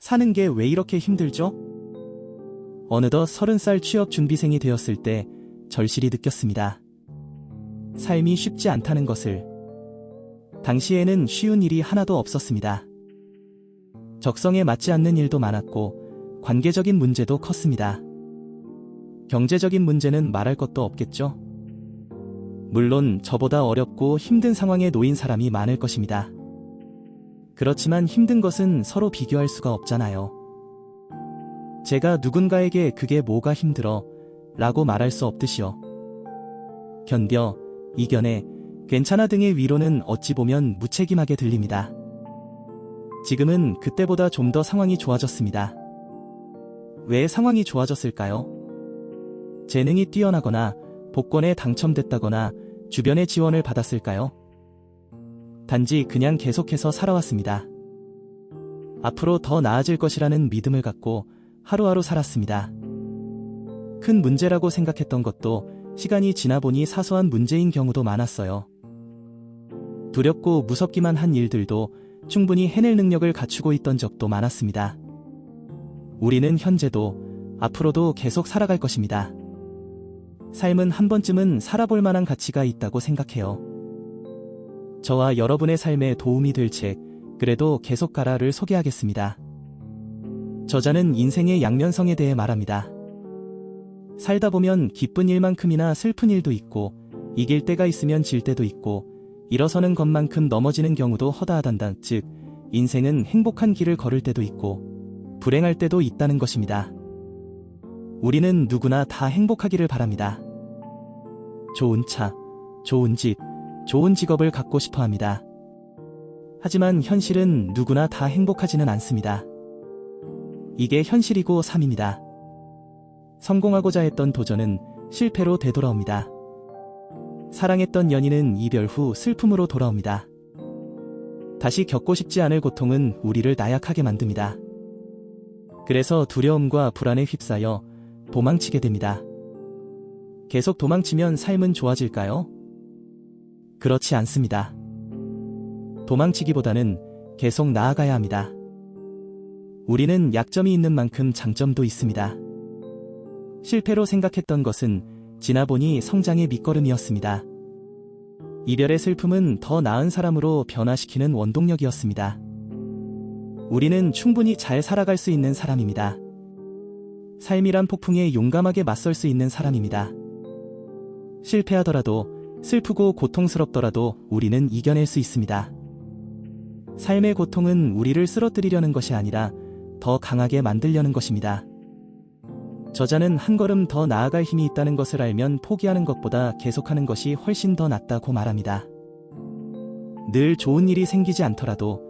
사는 게 왜 이렇게 힘들죠? 어느덧 30살 취업 준비생이 되었을 때 절실히 느꼈습니다. 삶이 쉽지 않다는 것을. 당시에는 쉬운 일이 하나도 없었습니다. 적성에 맞지 않는 일도 많았고 관계적인 문제도 컸습니다. 경제적인 문제는 말할 것도 없겠죠. 물론 저보다 어렵고 힘든 상황에 놓인 사람이 많을 것입니다. 그렇지만 힘든 것은 서로 비교할 수가 없잖아요. 제가 누군가에게 그게 뭐가 힘들어 라고 말할 수 없듯이요. 견뎌, 이겨내, 괜찮아 등의 위로는 어찌 보면 무책임하게 들립니다. 지금은 그때보다 좀 더 상황이 좋아졌습니다. 왜 상황이 좋아졌을까요? 재능이 뛰어나거나 복권에 당첨됐다거나 주변의 지원을 받았을까요? 단지 그냥 계속해서 살아왔습니다. 앞으로 더 나아질 것이라는 믿음을 갖고 하루하루 살았습니다. 큰 문제라고 생각했던 것도 시간이 지나보니 사소한 문제인 경우도 많았어요. 두렵고 무섭기만 한 일들도 충분히 해낼 능력을 갖추고 있던 적도 많았습니다. 우리는 현재도 앞으로도 계속 살아갈 것입니다. 삶은 한 번쯤은 살아볼 만한 가치가 있다고 생각해요. 저와 여러분의 삶에 도움이 될 책, 그래도 계속 가라를 소개하겠습니다. 저자는 인생의 양면성에 대해 말합니다. 살다 보면 기쁜 일만큼이나 슬픈 일도 있고, 이길 때가 있으면 질 때도 있고, 일어서는 것만큼 넘어지는 경우도 허다하단다. 즉, 인생은 행복한 길을 걸을 때도 있고, 불행할 때도 있다는 것입니다. 우리는 누구나 다 행복하기를 바랍니다. 좋은 차, 좋은 집, 좋은 직업을 갖고 싶어 합니다. 하지만 현실은 누구나 다 행복하지는 않습니다. 이게 현실이고 삶입니다. 성공하고자 했던 도전은 실패로 되돌아옵니다. 사랑했던 연인은 이별 후 슬픔으로 돌아옵니다. 다시 겪고 싶지 않을 고통은 우리를 나약하게 만듭니다. 그래서 두려움과 불안에 휩싸여 도망치게 됩니다. 계속 도망치면 삶은 좋아질까요? 그렇지 않습니다. 도망치기보다는 계속 나아가야 합니다. 우리는 약점이 있는 만큼 장점도 있습니다. 실패로 생각했던 것은 지나보니 성장의 밑거름이었습니다. 이별의 슬픔은 더 나은 사람으로 변화시키는 원동력이었습니다. 우리는 충분히 잘 살아갈 수 있는 사람입니다. 삶이란 폭풍에 용감하게 맞설 수 있는 사람입니다. 실패하더라도 슬프고 고통스럽더라도 우리는 이겨낼 수 있습니다. 삶의 고통은 우리를 쓰러뜨리려는 것이 아니라 더 강하게 만들려는 것입니다. 저자는 한 걸음 더 나아갈 힘이 있다는 것을 알면 포기하는 것보다 계속하는 것이 훨씬 더 낫다고 말합니다. 늘 좋은 일이 생기지 않더라도,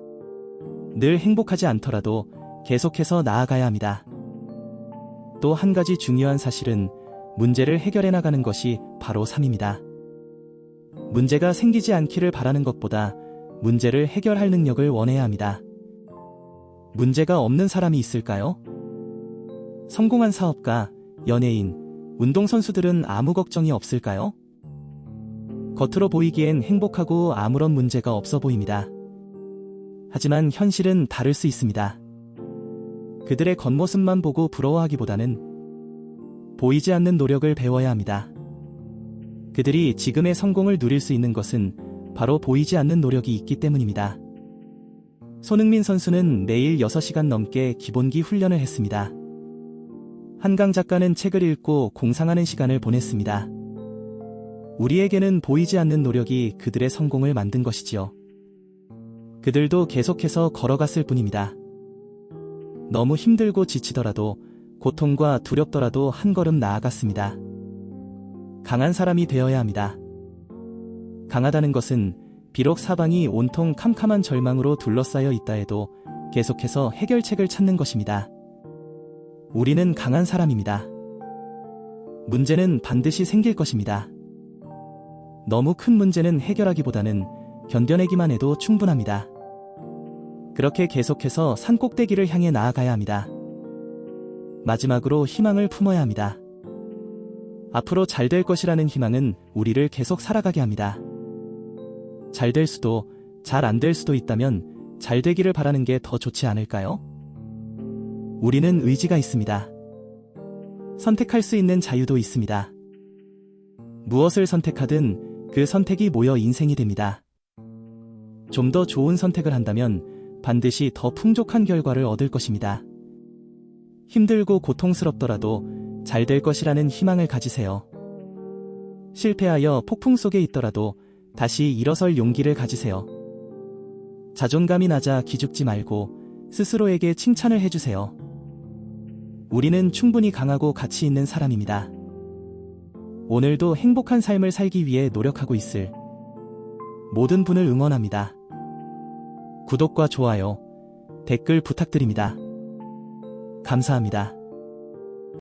늘 행복하지 않더라도 계속해서 나아가야 합니다. 또 한 가지 중요한 사실은 문제를 해결해 나가는 것이 바로 삶입니다. 문제가 생기지 않기를 바라는 것보다 문제를 해결할 능력을 원해야 합니다. 문제가 없는 사람이 있을까요? 성공한 사업가, 연예인, 운동선수들은 아무 걱정이 없을까요? 겉으로 보이기엔 행복하고 아무런 문제가 없어 보입니다. 하지만 현실은 다를 수 있습니다. 그들의 겉모습만 보고 부러워하기보다는 보이지 않는 노력을 배워야 합니다. 그들이 지금의 성공을 누릴 수 있는 것은 바로 보이지 않는 노력이 있기 때문입니다. 손흥민 선수는 매일 6시간 넘게 기본기 훈련을 했습니다. 한강 작가는 책을 읽고 공상하는 시간을 보냈습니다. 우리에게는 보이지 않는 노력이 그들의 성공을 만든 것이지요. 그들도 계속해서 걸어갔을 뿐입니다. 너무 힘들고 지치더라도, 고통과 두렵더라도 한 걸음 나아갔습니다. 강한 사람이 되어야 합니다. 강하다는 것은 비록 사방이 온통 캄캄한 절망으로 둘러싸여 있다 해도 계속해서 해결책을 찾는 것입니다. 우리는 강한 사람입니다. 문제는 반드시 생길 것입니다. 너무 큰 문제는 해결하기보다는 견뎌내기만 해도 충분합니다. 그렇게 계속해서 산 꼭대기를 향해 나아가야 합니다. 마지막으로 희망을 품어야 합니다. 앞으로 잘 될 것이라는 희망은 우리를 계속 살아가게 합니다. 잘 될 수도, 잘 안 될 수도 있다면 잘 되기를 바라는 게 더 좋지 않을까요? 우리는 의지가 있습니다. 선택할 수 있는 자유도 있습니다. 무엇을 선택하든 그 선택이 모여 인생이 됩니다. 좀 더 좋은 선택을 한다면 반드시 더 풍족한 결과를 얻을 것입니다. 힘들고 고통스럽더라도 잘 될 것이라는 희망을 가지세요. 실패하여 폭풍 속에 있더라도 다시 일어설 용기를 가지세요. 자존감이 낮아 기죽지 말고 스스로에게 칭찬을 해주세요. 우리는 충분히 강하고 가치 있는 사람입니다. 오늘도 행복한 삶을 살기 위해 노력하고 있을 모든 분을 응원합니다. 구독과 좋아요, 댓글 부탁드립니다. 감사합니다.